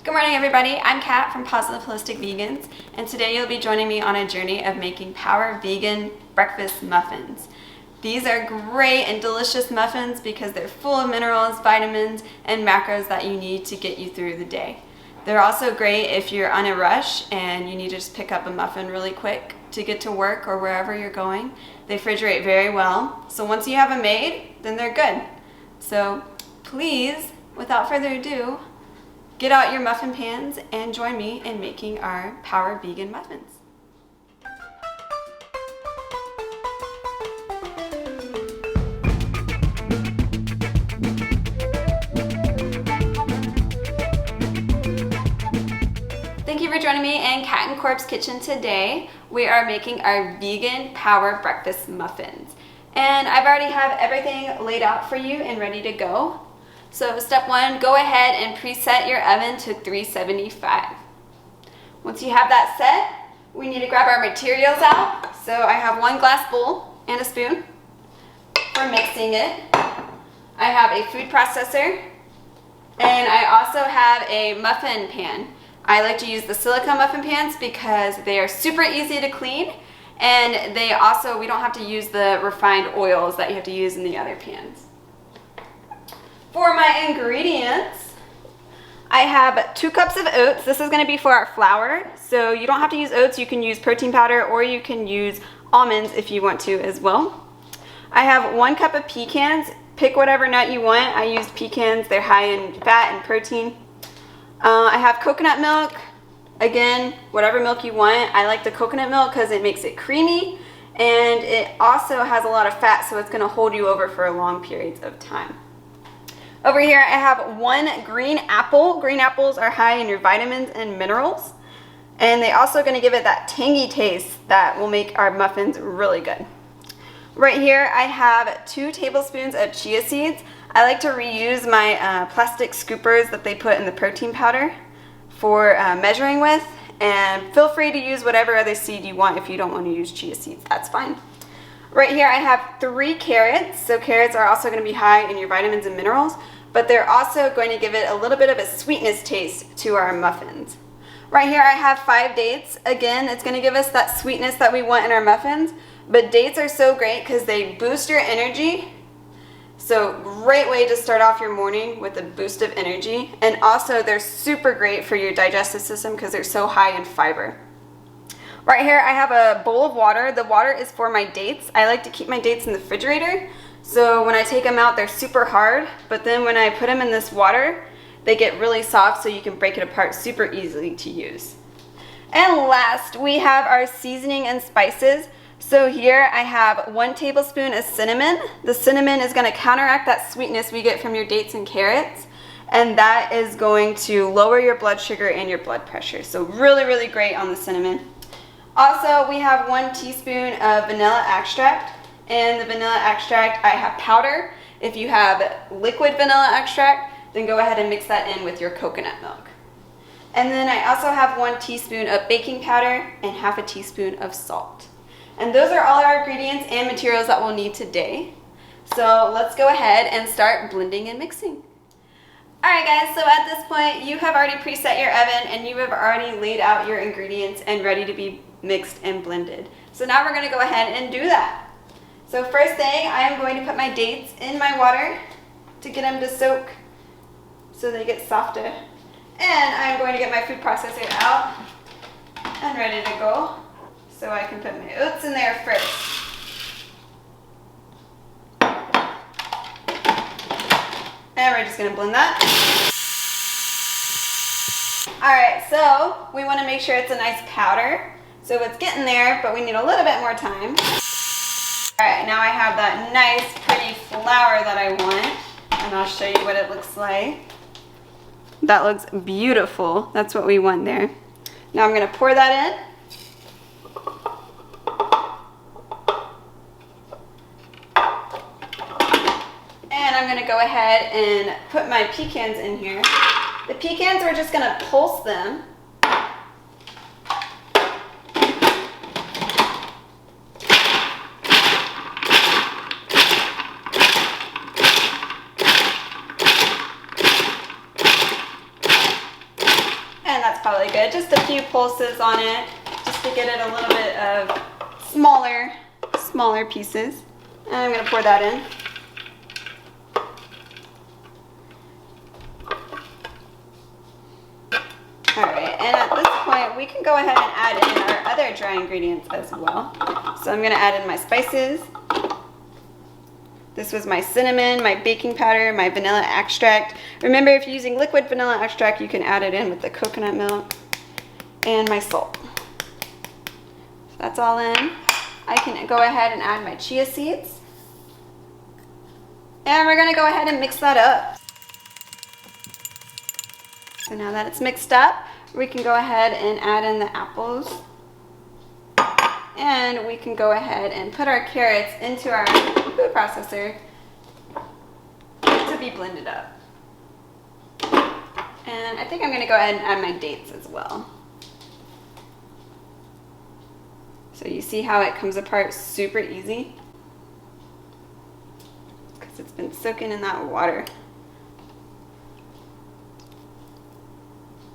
Good morning, everybody. I'm Kat from Positive Holistic Vegans, and today you'll be joining me on a journey of making power vegan breakfast muffins. These are great and delicious muffins because they're full of minerals, vitamins, and macros that you need to get you through the day. They're also great if you're on a rush and you need to just pick up a muffin really quick to get to work or wherever you're going. They refrigerate very well, so once you have them made, then they're good. So please, without further ado, get out your muffin pans and join me in making our power vegan muffins. Thank you for joining me in Cat and Corp's kitchen today. We are making our vegan power breakfast muffins. And I've already have everything laid out for you and ready to go. So step one, go ahead and preset your oven to 375. Once you have that set, we need to grab our materials out. So I have 1 glass bowl and a spoon for mixing it. I have a food processor, and I also have a muffin pan. I like to use the silicone muffin pans because they are super easy to clean, and we don't have to use the refined oils that you have to use in the other pans. For my ingredients, I have 2 cups of oats. This is going to be for our flour, so you don't have to use oats. You can use protein powder or you can use almonds if you want to as well. I have 1 cup of pecans. Pick whatever nut you want. I used pecans. They're high in fat and protein. I have coconut milk. Again, whatever milk you want. I like the coconut milk because it makes it creamy, and it also has a lot of fat, so it's going to hold you over for long periods of time. Over here I have 1 green apple. Green apples are high in your vitamins and minerals, and they're also going to give it that tangy taste that will make our muffins really good. Right here I have 2 tablespoons of chia seeds. I like to reuse my plastic scoopers that they put in the protein powder for measuring with, and feel free to use whatever other seed you want. If you don't want to use chia seeds, that's fine. Right here I have 3 carrots. So carrots are also going to be high in your vitamins and minerals, but they're also going to give it a little bit of a sweetness taste to our muffins. Right here I have 5 dates. Again, it's going to give us that sweetness that we want in our muffins, but dates are so great because they boost your energy. So great way to start off your morning with a boost of energy, and also they're super great for your digestive system because they're so high in fiber. Right here I have a bowl of water. The water is for my dates. I like to keep my dates in the refrigerator, so when I take them out they're super hard, but then when I put them in this water they get really soft, so you can break it apart super easily to use. And last, we have our seasoning and spices. So here I have 1 tablespoon of cinnamon. The cinnamon is going to counteract that sweetness we get from your dates and carrots, and that is going to lower your blood sugar and your blood pressure. So really, really great on the cinnamon. Also, we have 1 teaspoon of vanilla extract, and the vanilla extract I have powder. If you have liquid vanilla extract, then go ahead and mix that in with your coconut milk. And then I also have 1 teaspoon of baking powder and ½ teaspoon of salt. And those are all our ingredients and materials that we'll need today. So let's go ahead and start blending and mixing. Alright guys, so at this point you have already preset your oven and you have already laid out your ingredients and ready to be mixed and blended. So now we're going to go ahead and do that. So first thing, I am going to put my dates in my water to get them to soak so they get softer. And I'm going to get my food processor out and ready to go. So I can put my oats in there first. And we're just going to blend that. Alright, so we want to make sure it's a nice powder. So it's getting there, but we need a little bit more time. Alright, now I have that nice pretty flour that I want, and I'll show you what it looks like. That looks beautiful. That's what we want there. Now I'm going to pour that in. And I'm going to go ahead and put my pecans in here. The pecans, we're just going to pulse them. And that's probably good. Just a few pulses on it, just to get it a little bit of smaller pieces. And I'm gonna pour that in. All right, and at this point, we can go ahead and add in our other dry ingredients as well. So I'm gonna add in my spices. This was my cinnamon, my baking powder, my vanilla extract. Remember, if you're using liquid vanilla extract, you can add it in with the coconut milk. And my salt. So that's all in. I can go ahead and add my chia seeds. And we're gonna go ahead and mix that up. So now that it's mixed up, we can go ahead and add in the apples. And we can go ahead and put our carrots into our food processor to be blended up. And I think I'm gonna go ahead and add my dates as well. So you see how it comes apart super easy? Because it's been soaking in that water.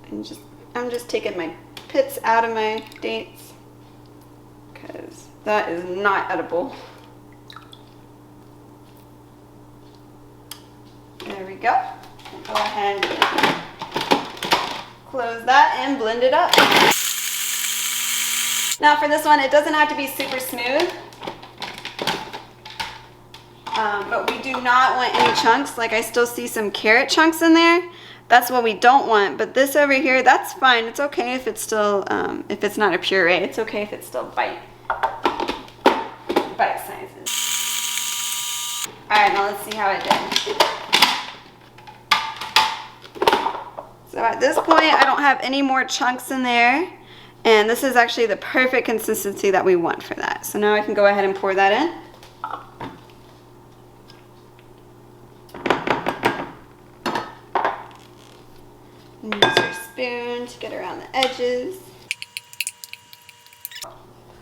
And I'm just taking my pits out of my dates because that is not edible. There we go. Go ahead and close that and blend it up. Now for this one, it doesn't have to be super smooth, but we do not want any chunks. Like I still see some carrot chunks in there. That's what we don't want, but this over here, that's fine. It's okay if it's still, if it's not a puree. It's okay if it's still bite sizes. All right, now let's see how it did. So at this point, I don't have any more chunks in there, and this is actually the perfect consistency that we want for that. So now I can go ahead and pour that in. And use your spoon to get around the edges.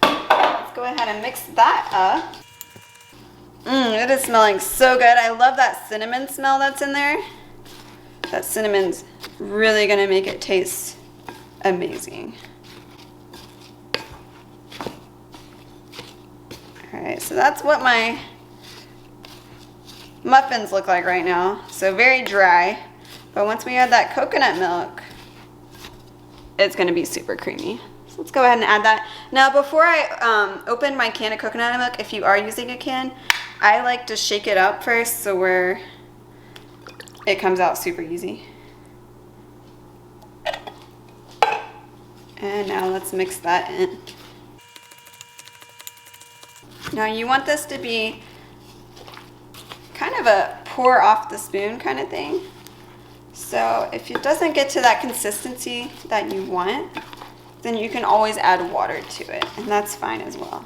Let's go ahead and mix that up. It is smelling so good. I love that cinnamon smell that's in there. That cinnamon's really gonna make it taste amazing. All right, so that's what my muffins look like right now. So very dry. But once we add that coconut milk, it's gonna be super creamy. So let's go ahead and add that. Now before I open my can of coconut milk, if you are using a can, I like to shake it up first so where it comes out super easy. And now let's mix that in. Now you want this to be kind of a pour off the spoon kind of thing. So if it doesn't get to that consistency that you want, then you can always add water to it, and that's fine as well.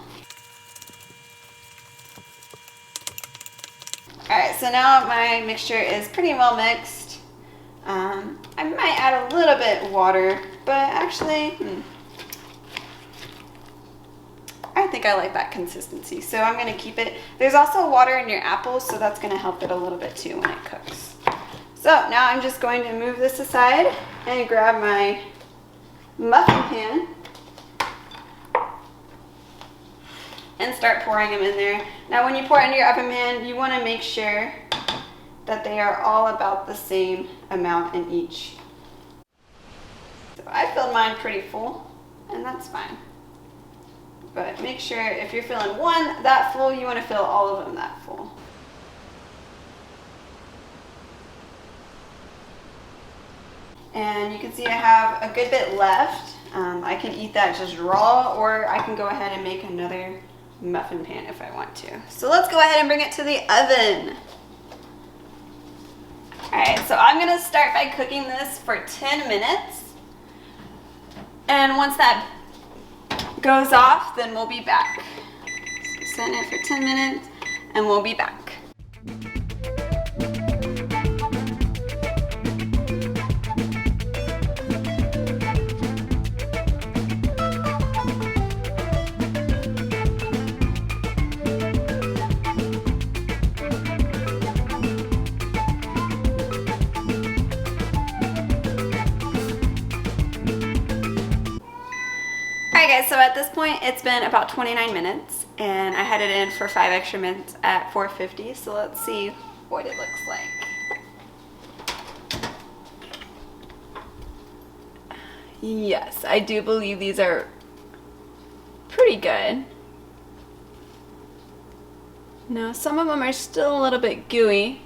All right, so now my mixture is pretty well mixed. I might add a little bit water, but actually, I think I like that consistency, so I'm gonna keep it. There's also water in your apples, so that's gonna help it a little bit too when it cooks. So now I'm just going to move this aside and grab my muffin pan and start pouring them in there. Now when you pour it into your oven pan, you want to make sure that they are all about the same amount in each. So I filled mine pretty full, and that's fine. But make sure if you're filling one that full, you want to fill all of them that full. And you can see I have a good bit left. I can eat that just raw, or I can go ahead and make another muffin pan if I want to. So let's go ahead and bring it to the oven. All right, so I'm gonna start by cooking this for 10 minutes. And once that goes off, then we'll be back. So set it for 10 minutes and we'll be back. Okay, so at this point it's been about 29 minutes and I had it in for 5 extra minutes at 450. So let's see what it looks like. Yes, I do believe these are pretty good. Now some of them are still a little bit gooey.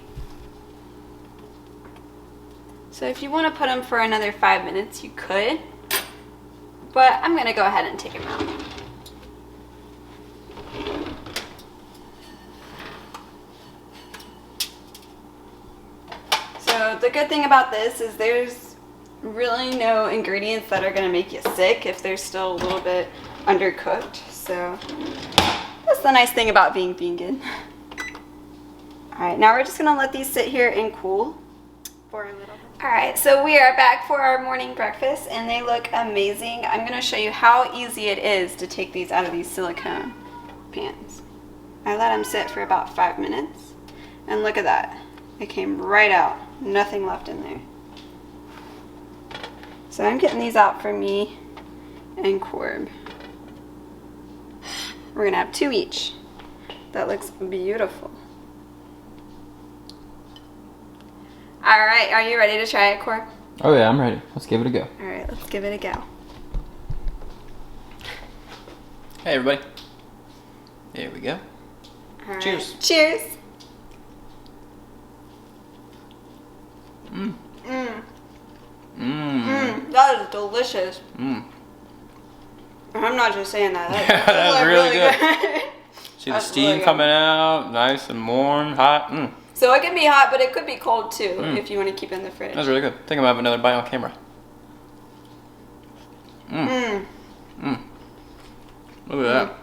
So if you want to put them for another 5 minutes, you could. But I'm going to go ahead and take them out. So the good thing about this is there's really no ingredients that are going to make you sick if they're still a little bit undercooked. So that's the nice thing about being vegan. Alright, now we're just going to let these sit here and cool for a little bit. Alright, so we are back for our morning breakfast and they look amazing. I'm going to show you how easy it is to take these out of these silicone pans. I let them sit for about 5 minutes and look at that. It came right out. Nothing left in there. So I'm getting these out for me and Corb. We're going to have 2 each. That looks beautiful. Alright, are you ready to try it, Corb? Oh yeah, I'm ready. Let's give it a go. Alright, let's give it a go. Hey everybody. There we go. All right. Cheers. Cheers. Mmm. Mmm. Mmm. Mmm. That is delicious. Mmm. I'm not just saying that. That's really good. See the That's steam really coming out, nice and warm, hot. Mmm. So it can be hot, but it could be cold too if you want to keep it in the fridge. That's really good. I think I'm gonna have another bite on camera. Mmm. Mmm. Look at that.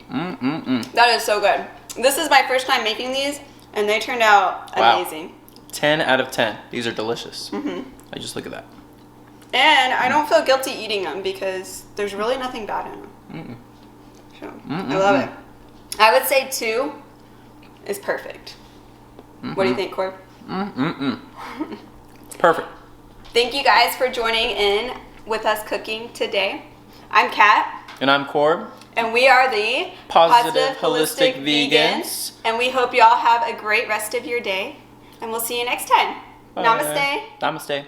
Mmm, mmm, mmm. That is so good. This is my first time making these, and they turned out amazing. 10 out of 10. These are delicious. Mm-hmm. I just look at that. And I don't feel guilty eating them because there's really nothing bad in them. Mm-mm. So Mm-mm. I love it. I would say 2 is perfect. Mm-hmm. What do you think, Corb? Mm-mm. Perfect. Thank you guys for joining in with us cooking today. I'm Kat. And I'm Corb. And we are the Positive Holistic Vegans. And we hope you all have a great rest of your day. And we'll see you next time. Bye. Namaste. Namaste.